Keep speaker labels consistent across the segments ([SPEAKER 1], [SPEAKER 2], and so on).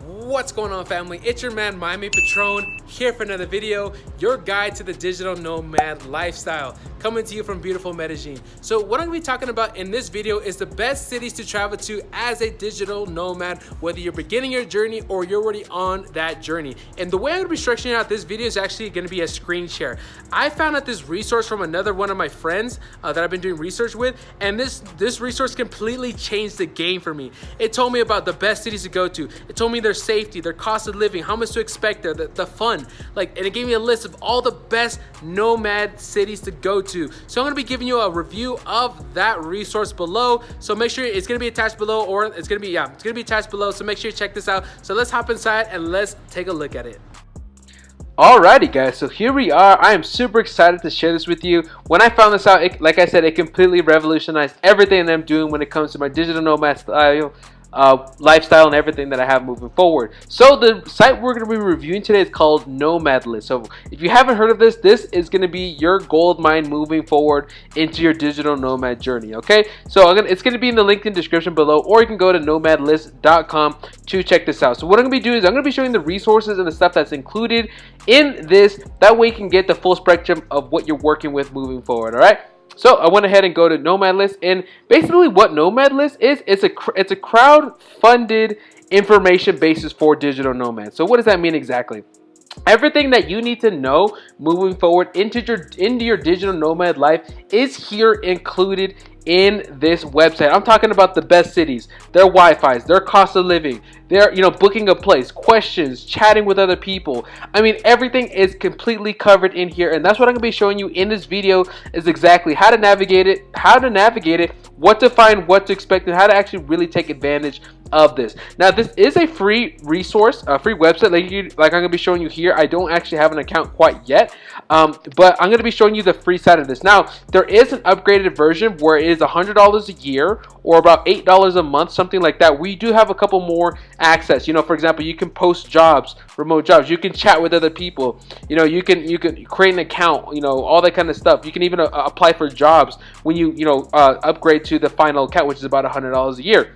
[SPEAKER 1] What's going on, family? It's your man Miami Patron here for another video, your guide to the digital nomad lifestyle, coming to you from beautiful Medellin. So what I'm going to be talking about in this video is the best cities to travel to as a digital nomad, whether you're beginning your journey or you're already on that journey. And the way I'm going to be structuring out this video is actually going to be a screen share. I found out this resource from another one of my friends that I've been doing research with, and this resource completely changed the game for me. It told me about the best cities to go to. It told me their safety, their cost of living, how much to expect there, the fun, and it gave me a list of all the best nomad cities to go to. So I'm going to be giving you a review of that resource below. So make sure it's going to be attached below, or it's going to be attached below. So make sure you check this out. So let's hop inside and let's take a look at it.
[SPEAKER 2] Alrighty guys, so here we are. I am super excited to share this with you. When I found this out, like I said, it completely revolutionized everything that I'm doing when it comes to my digital nomad style, lifestyle, and everything that I have moving forward. So the site we're going to be reviewing today is called Nomad List. So if you haven't heard of this, this is going to be your gold mine moving forward into your digital nomad journey. Okay, so it's going to be in the link in the description below, or you can go to nomadlist.com to check this out. So what I'm going to be doing is I'm going to be showing the resources and the stuff that's included in this. That way you can get the full spectrum of what you're working with moving forward. All right. So I went ahead and go to Nomad List, and basically what Nomad List is, it's a crowd-funded information basis for digital nomads. So what does that mean exactly? Everything that you need to know moving forward into your digital nomad life is here included in this website. I'm talking about the best cities, their Wi-Fi's, their cost of living, their booking a place, questions, chatting with other people. I mean, everything is completely covered in here, and that's what I'm gonna be showing you in this video, is exactly how to navigate it, what to find, what to expect, and how to actually really take advantage of this. Now, this is a free resource, a free website, like I'm gonna be showing you here. I don't actually have an account quite yet, but I'm gonna be showing you the free side of this. Now, there is an upgraded version where it is $100 a year, or about $8 a month, something like that. We do have a couple more access. For example, you can post jobs, remote jobs. You can chat with other people. You can create an account. All that kind of stuff. You can even apply for jobs when you upgrade to the final account, which is about $100 a year.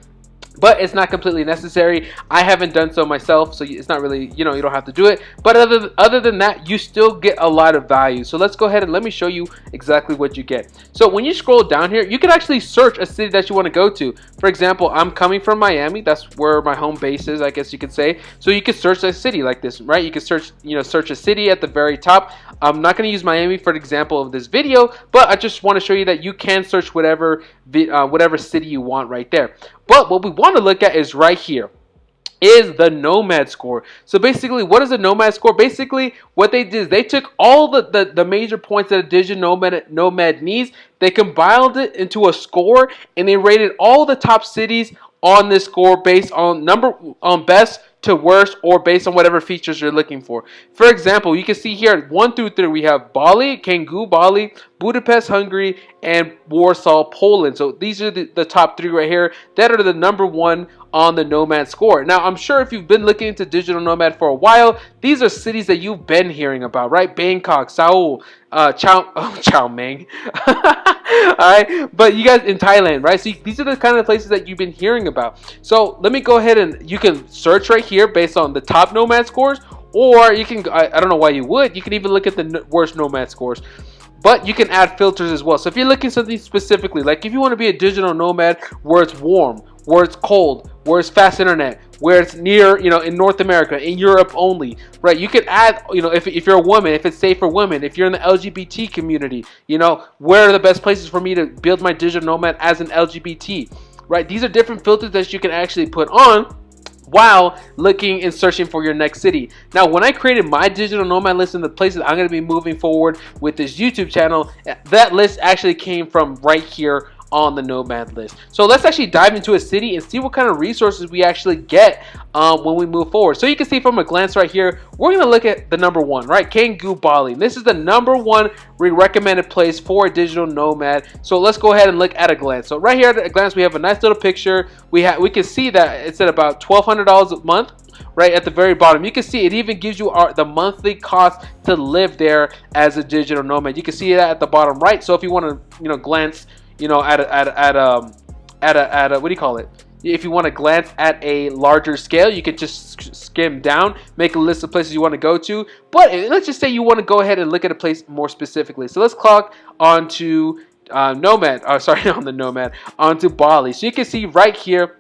[SPEAKER 2] But it's not completely necessary. I haven't done so myself, so it's not really, you don't have to do it. But other than that, you still get a lot of value. So let's go ahead and let me show you exactly what you get. So when you scroll down here, you can actually search a city that you want to go to. For example, I'm coming from Miami. That's where my home base is, I guess you could say. So you could search a city like this, right? You could search a city at the very top. I'm not going to use Miami for an example of this video, but I just want to show you that you can search whatever city you want right there. But what we want to look at is right here, is the Nomad score. So basically, what is a Nomad score? Basically, what they did is they took all the major points that a digital nomad needs, they compiled it into a score, and they rated all the top cities on this score based on best to worst, or based on whatever features you're looking for. For example, you can see here 1 through 3 we have Bali, Canggu, Bali, Budapest, Hungary, and Warsaw, Poland. So these are the top 3 right here that are the #1 on the Nomad score. Now, I'm sure if you've been looking into digital nomad for a while, these are cities that you've been hearing about, right? Bangkok, Seoul, Chiao Meng. Alright, but you guys in Thailand, right? So these are the kind of places that you've been hearing about. So let me go ahead and you can search right here based on the top Nomad scores, or you can, I don't know why you would, you can even look at the worst Nomad scores. But you can add filters as well. So if you're looking something specifically, like if you want to be a digital nomad where it's warm, where it's cold, where it's fast internet, where it's near, in North America, in Europe only, right? You can add, if you're a woman, if it's safe for women, if you're in the LGBT community, where are the best places for me to build my digital nomad as an LGBT, right? These are different filters that you can actually put on while looking and searching for your next city. Now, when I created my digital nomad list and the places I'm going to be moving forward with this YouTube channel, that list actually came from right here on the Nomad List. So let's actually dive into a city and see what kind of resources we actually get when we move forward. So you can see from a glance right here, we're going to look at the #1, right? Canggu, Bali. This is the #1 recommended place for a digital nomad. So let's go ahead and look at a glance. So right here at a glance, we have a nice little picture. We can see that it's at about $1,200 a month. Right at the very bottom, you can see it even gives you the monthly cost to live there as a digital nomad. You can see that at the bottom right. So if you want to, glance, at a what do you call it? if you want to glance at a larger scale, you can just skim down, make a list of places you want to go to. But let's just say you want to go ahead and look at a place more specifically. So let's clock onto Nomad, sorry, on the Nomad, onto Bali. So you can see right here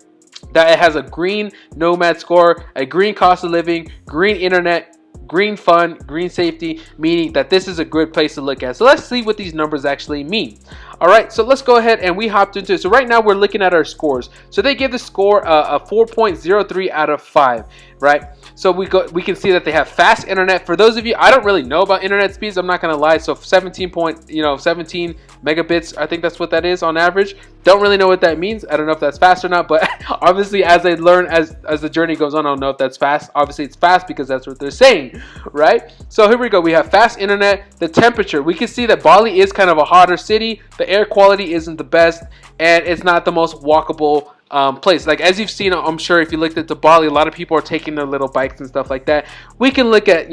[SPEAKER 2] that it has a green Nomad score, a green cost of living, green internet, green fun, green safety, meaning that this is a good place to look at. So let's see what these numbers actually mean. All right, so let's go ahead and we hopped into it. So right now we're looking at our scores. So they give the score a 4.03 out of 5, right? So we can see that they have fast internet. For those of you, I don't really know about internet speeds, I'm not gonna lie. So 17 megabits, I think that's what that is on average. Don't really know what that means. I don't know if that's fast or not, but obviously as I learn, as the journey goes on, I don't know if that's fast. Obviously it's fast because that's what they're saying, right? So here we go. We have fast internet. The temperature, we can see that Bali is kind of a hotter city. The air quality isn't the best, and it's not the most walkable place. Like as you've seen, I'm sure if you looked at the Bali, a lot of people are taking their little bikes and stuff like that. We can look at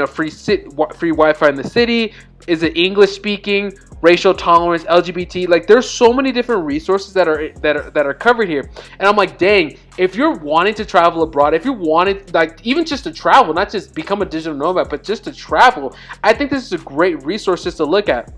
[SPEAKER 2] free Wi-Fi in the city. Is it English speaking? Racial tolerance, LGBT, like there's so many different resources that are covered here. And I'm like, dang, if you're wanting to travel abroad, if you're wanting, like, even just to travel, not just become a digital nomad, but just to travel, I think this is a great resource just to look at.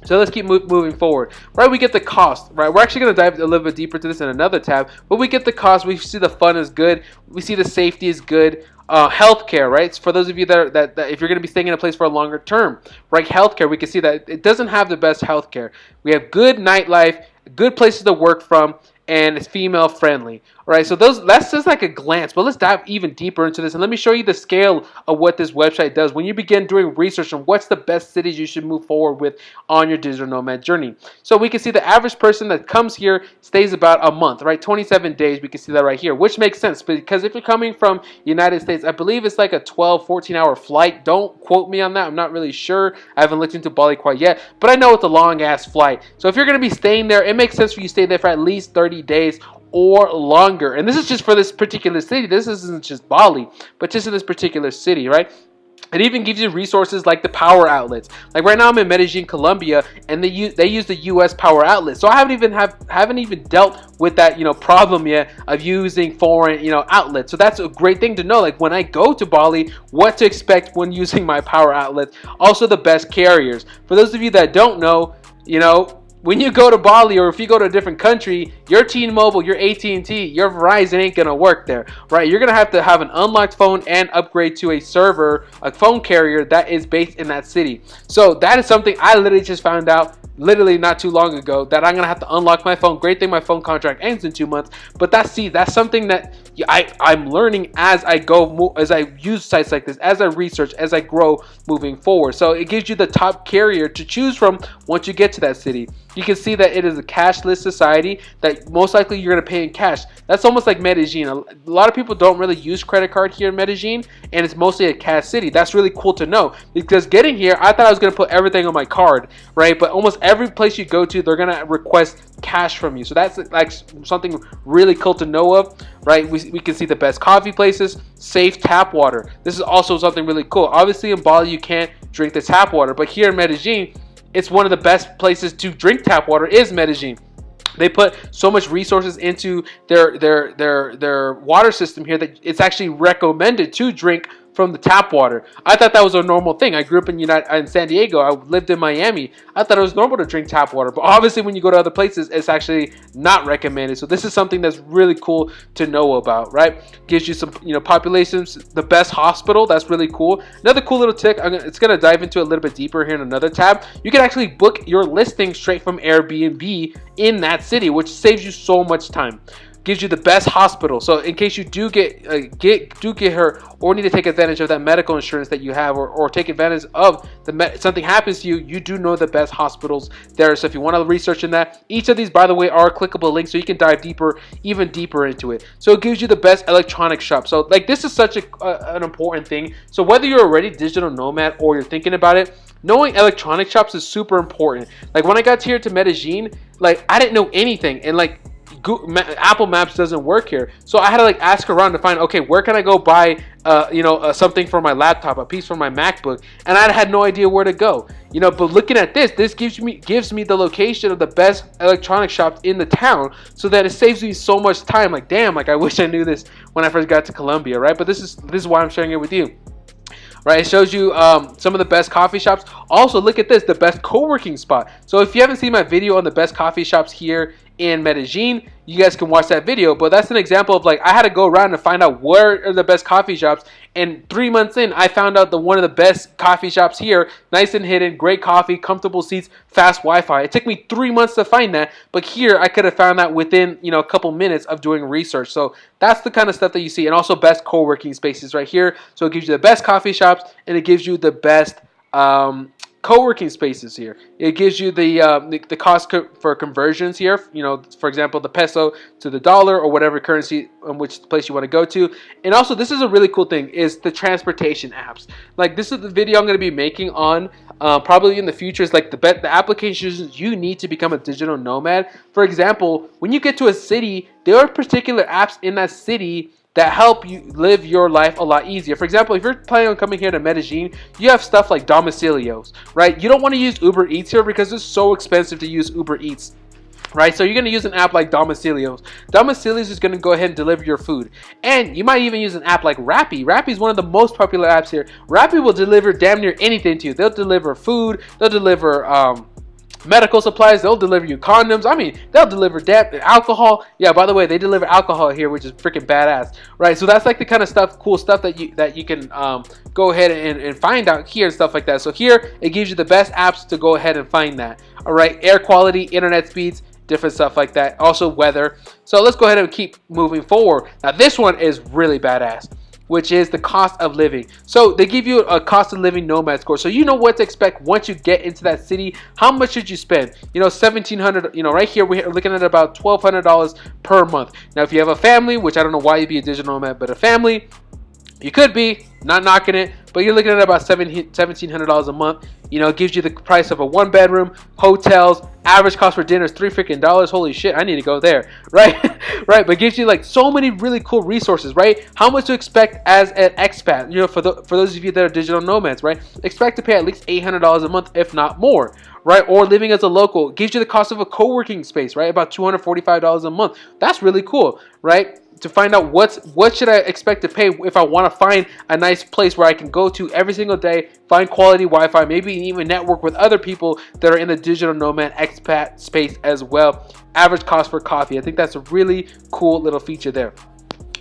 [SPEAKER 2] So let's keep moving forward. Right, we get the cost. Right, we're actually going to dive a little bit deeper into this in another tab. But we get the cost. We see the fun is good. We see the safety is good. Healthcare, right? So for those of you that if you're going to be staying in a place for a longer term, right? Healthcare, we can see that it doesn't have the best healthcare. We have good nightlife, good places to work from, and it's female friendly. All right, so that's just like a glance, but let's dive even deeper into this and let me show you the scale of what this website does when you begin doing research on what's the best cities you should move forward with on your digital nomad journey. So we can see the average person that comes here stays about a month, right? 27 days, we can see that right here, which makes sense because if you're coming from United States, I believe it's like a 14 hour flight. Don't quote me on that. I'm not really sure. I haven't looked into Bali quite yet, but I know it's a long ass flight. So if you're going to be staying there, it makes sense for you to stay there for at least 30 days or longer. And this is just for this particular city. This isn't just Bali, but just in this particular city, right? It even gives you resources like the power outlets. Like right now I'm in Medellin, Colombia, and they use the US power outlet. So I haven't even dealt with that, problem yet of using foreign, outlets. So that's a great thing to know. Like when I go to Bali, what to expect when using my power outlet. Also the best carriers. For those of you that don't know, when you go to Bali or if you go to a different country, your T-Mobile, your AT&T, your Verizon ain't going to work there, right? You're going to have an unlocked phone and upgrade to a server, a phone carrier that is based in that city. So that is something I literally just found out literally not too long ago, that I'm gonna have to unlock my phone. Great thing my phone contract ends in 2 months, but that's something that I'm learning as I go, as I use sites like this, as I research, as I grow moving forward. So it gives you the top carrier to choose from once you get to that city. You can see that it is a cashless society, that most likely you're going to pay in cash. That's almost like Medellin. A lot of people don't really use credit card here in Medellin, and it's mostly a cash city. That's really cool to know, because getting here, I thought I was going to put everything on my card, right? But almost every place you go to, they're going to request cash from you. So that's like something really cool to know of, right? We can see the best coffee places, safe tap water. This is also something really cool. Obviously in Bali, you can't drink the tap water, but here in Medellin, it's one of the best places to drink tap water is Medellin. They put so much resources into their water system here that it's actually recommended to drink from the tap water. I thought that was a normal thing. I grew up in San Diego. I lived in Miami. I thought it was normal to drink tap water, but obviously when you go to other places, it's actually not recommended. So this is something that's really cool to know about, right? Gives you some, populations, the best hospital. That's really cool. Another cool little tip. It's gonna dive into a little bit deeper here in another tab. You can actually book your listing straight from Airbnb in that city, which saves you so much time. Gives you the best hospital. So in case you do get hurt or need to take advantage of that medical insurance that you have, or take advantage of something happens to you, you do know the best hospitals there. So if you want to research in that, each of these, by the way, are clickable links, so you can dive even deeper into it. So it gives you the best electronic shop. So like this is such an important thing. So whether you're already digital nomad or you're thinking about it, knowing electronic shops is super important. Like when I got here to Medellin, like I didn't know anything, and like Apple Maps doesn't work here. So I had to like ask around to find, okay, where can I go buy something for my laptop, a piece for my MacBook, and I had no idea where to go. But looking at this gives me the location of the best electronic shops in the town, so that it saves me so much time. Like, damn, like I wish I knew this when I first got to Colombia, right? But this is why I'm sharing it with you. Right, it shows you some of the best coffee shops. Also, look at this, the best co-working spot. So if you haven't seen my video on the best coffee shops here in Medellin, you guys can watch that video. But that's an example of, like, I had to go around and find out where are the best coffee shops. And 3 months in, I found out one of the best coffee shops here, nice and hidden, great coffee, comfortable seats, fast Wi-Fi. It took me 3 months to find that, but here I could have found that within a couple minutes of doing research. So that's the kind of stuff that you see. And also best co-working spaces right here. So it gives you the best coffee shops, and it gives you the best co-working spaces here. It gives you the cost for conversions here. For example, the peso to the dollar or whatever currency in which place you want to go to. And also, this is a really cool thing, is the transportation apps. Like, this is the video I'm going to be making on probably in the future, is like the applications you need to become a digital nomad. For example, when you get to a city, there are particular apps in that city that help you live your life a lot easier. For example, if you're planning on coming here to Medellin, you have stuff like domicilios, right? You don't want to use Uber Eats here because it's so expensive to use Uber Eats, right? So you're going to use an app like Domicilios. Domicilios is going to go ahead and deliver your food. And you might even use an app like Rappi. Rappi is one of the most popular apps here. Rappi will deliver damn near anything to you. They'll deliver food, they'll deliver medical supplies, they'll deliver you condoms. I mean, they'll deliver alcohol. Yeah, by the way, they deliver alcohol here, which is freaking badass, right? So that's like the kind of stuff, cool stuff that you can go ahead and find out here and stuff like that. So here it gives you the best apps to go ahead and find that. All right, air quality, internet speeds, different stuff like that. Also weather. So let's go ahead and keep moving forward. Now this one is really badass, which is the cost of living. So they give you a cost of living nomad score, so you know what to expect once you get into that city. How much should you spend? $1,700. Right here we're looking at about $1,200 per month. Now if you have a family, which I don't know why you'd be a digital nomad, but a family, you could be, not knocking it, but you're looking at about $1,700 a month. It gives you the price of a 1-bedroom, hotels, average cost for dinner is $3 Holy shit, I need to go there, right? Right, but it gives you like so many really cool resources, right? How much to expect as an expat, for those of you that are digital nomads, right? Expect to pay at least $800 a month, if not more, right? Or living as a local. It gives you the cost of a co-working space, right? About $245 a month. That's really cool, right? To find out what should I expect to pay if I want to find a nice place where I can go to every single day, find quality Wi-Fi, maybe even network with other people that are in the digital nomad expat space as well. Average cost for coffee. I think that's a really cool little feature there.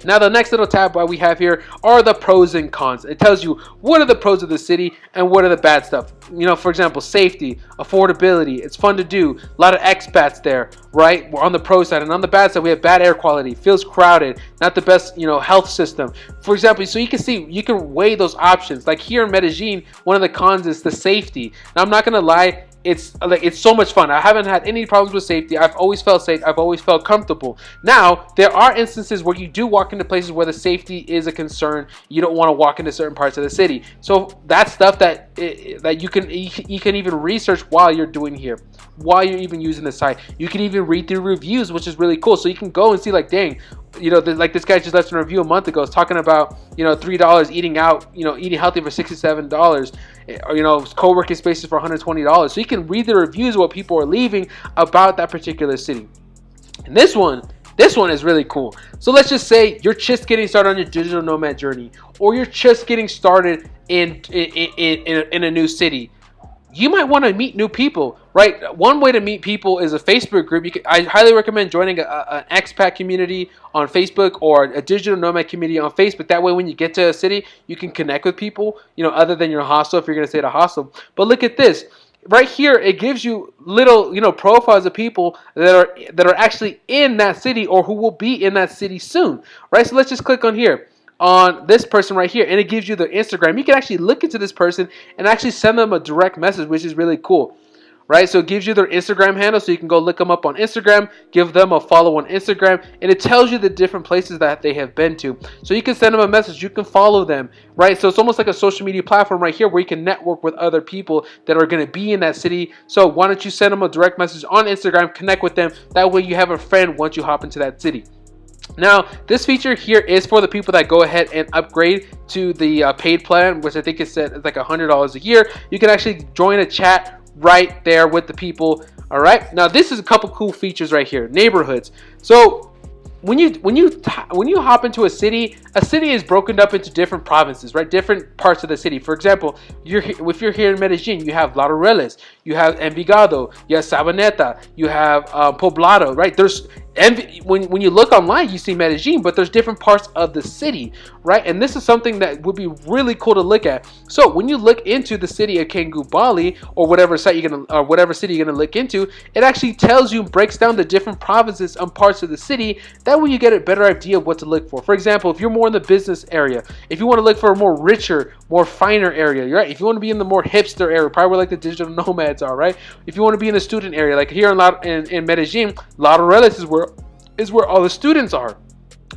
[SPEAKER 2] Now the next little tab we have here are the pros and cons. It tells you what are the pros of the city and what are the bad stuff. For example, safety, affordability, it's fun to do, a lot of expats there, right? We're on the pro side, and on the bad side we have bad air quality, feels crowded, not the best, health system. For example, so you can see, you can weigh those options. Like here in Medellin, one of the cons is the safety. Now I'm not gonna lie, it's so much fun. I haven't had any problems with safety. I've always felt safe. I've always felt comfortable. Now, there are instances where you do walk into places where the safety is a concern. You don't want to walk into certain parts of the city. So that's stuff that you can even research while you're doing here, while you're even using the site. You can even read through reviews, which is really cool. So you can go and see, like, dang, like this guy just left a review a month ago. It's talking about $3 eating out, eating healthy for $67, or co-working spaces for $120. So you can read the reviews of what people are leaving about that particular city. And this one is really cool. So let's just say you're just getting started on your digital nomad journey, or you're just getting started in a new city. You might want to meet new people, right? One way to meet people is a Facebook group. I highly recommend joining an expat community on Facebook or a digital nomad community on Facebook. That way, when you get to a city, you can connect with people, other than your hostel if you're going to stay at a hostel. But look at this. Right here, it gives you little, profiles of people that are actually in that city or who will be in that city soon, right? So let's just click on here, on this person right here, and it gives you their Instagram. You can actually look into this person and actually send them a direct message, which is really cool, right? So it gives you their Instagram handle, so you can go look them up on Instagram, give them a follow on Instagram, and it tells you the different places that they have been to. So you can send them a message, you can follow them, right? So it's almost like a social media platform right here where you can network with other people that are going to be in that city. So why don't you send them a direct message on Instagram, connect with them, that way you have a friend once you hop into that city. Now, this feature here is for the people that go ahead and upgrade to the paid plan, which I think is set like $100 a year. You can actually join a chat right there with the people. All right. Now, this is a couple cool features right here. Neighborhoods. So when you hop into a city is broken up into different provinces, right? Different parts of the city. For example, if you're here in Medellin, you have Laureles, you have Envigado, you have Sabaneta, you have Poblado, right? When you look online, you see Medellin, but there's different parts of the city, right? And this is something that would be really cool to look at. So when you look into the city of Bali, or whatever city you're gonna look into, it actually tells you, breaks down the different provinces and parts of the city. That way you get a better idea of what to look for. For example, if you're more in the business area, if you want to look for a more richer, more finer area, right? If you want to be in the more hipster area, probably where like the digital nomads are, right? If you want to be in the student area, like here in Medellin, Laureles is where all the students are,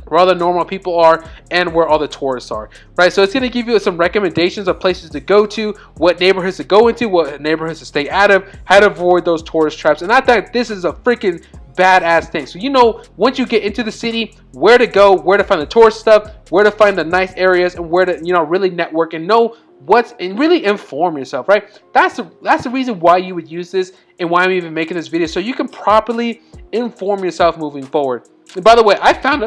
[SPEAKER 2] where all the normal people are, and where all the tourists are, right? So it's going to give you some recommendations of places to go to, what neighborhoods to go into, what neighborhoods to stay out of, how to avoid those tourist traps. And I think this is a freaking badass thing. So you know, once you get into the city, where to go, where to find the tourist stuff, where to find the nice areas, and where to, you know, really network and know and really inform yourself, right? That's the reason why you would use this and why I'm even making this video, so you can properly inform yourself moving forward. And by the way, I found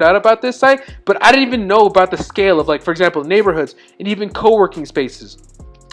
[SPEAKER 2] out about this site, but I didn't even know about the scale of, like, for example, neighborhoods and even co-working spaces.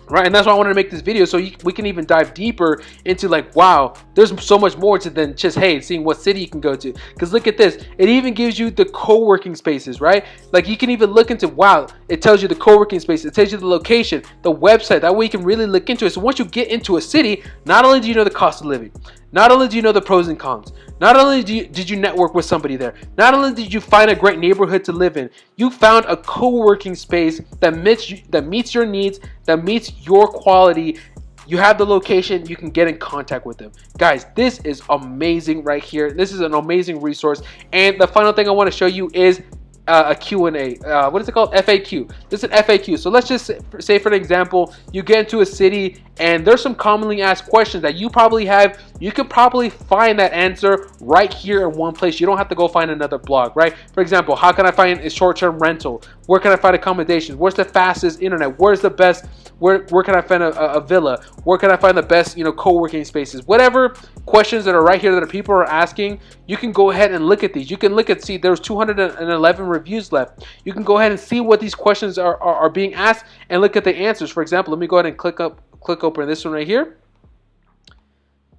[SPEAKER 2] Right, and that's why I wanted to make this video, so we can even dive deeper into, like, wow, there's so much more to than just, hey, seeing what city you can go to. Because look at this, it even gives you the co-working spaces, right? Like, you can even look into, wow, it tells you the co-working space, it tells you the location, the website. That way you can really look into it. So once you get into a city, not only do you know the cost of living, not only do you know the pros and cons, not only did you network with somebody there, not only did you find a great neighborhood to live in, you found a co-working space that meets your needs, that meets your quality. You have the location, you can get in contact with them. Guys, this is amazing right here. This is an amazing resource. And the final thing I want to show you is a Q&A. What is it called? FAQ. This is an FAQ. So let's just say, for an example, you get into a city and there's some commonly asked questions that you probably have. You can probably find that answer right here in one place. You don't have to go find another blog, right? For example, how can I find a short-term rental? Where can I find accommodations? Where's the fastest internet? Where's the best? Where can I find a villa? Where can I find the best, you know, co-working spaces? Whatever questions that are right here that people are asking, you can go ahead and look at these. You can look at, see, there's 211 reviews left. You can go ahead and see what these questions are being asked and look at the answers. For example, let me go ahead and click open this one right here.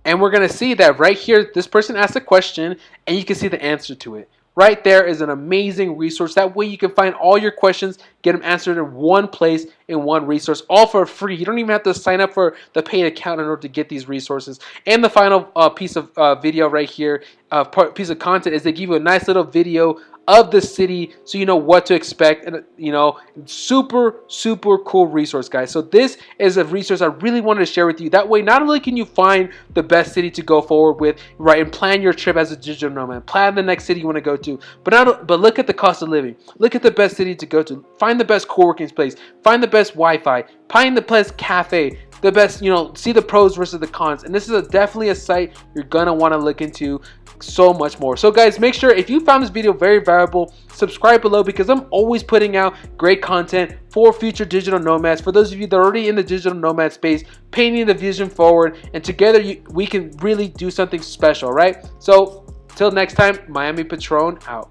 [SPEAKER 2] And we're going to see that right here, this person asked a question and you can see the answer to it. Right there is an amazing resource. That way you can find all your questions, get them answered in one place, in one resource, all for free. You don't even have to sign up for the paid account in order to get these resources. And the final piece of video right here, piece of content, is they give you a nice little video of the city so you know what to expect. And, you know, super cool resource, guys. So this is a resource I really wanted to share with you. That way, not only can you find the best city to go forward with, right, and plan your trip as a digital nomad, plan the next city you want to go to, but look at the cost of living, look at the best city to go to, find the best co-working space, find the best Wi-Fi, find the best cafe, the best, you know, see the pros versus the cons. And this is definitely a site you're gonna want to look into so much more. So guys, make sure, if you found this video very valuable, subscribe below, because I'm always putting out great content for future digital nomads. For those of you that are already in the digital nomad space, painting the vision forward, and together we can really do something special, right? So till next time, Miami Patron out.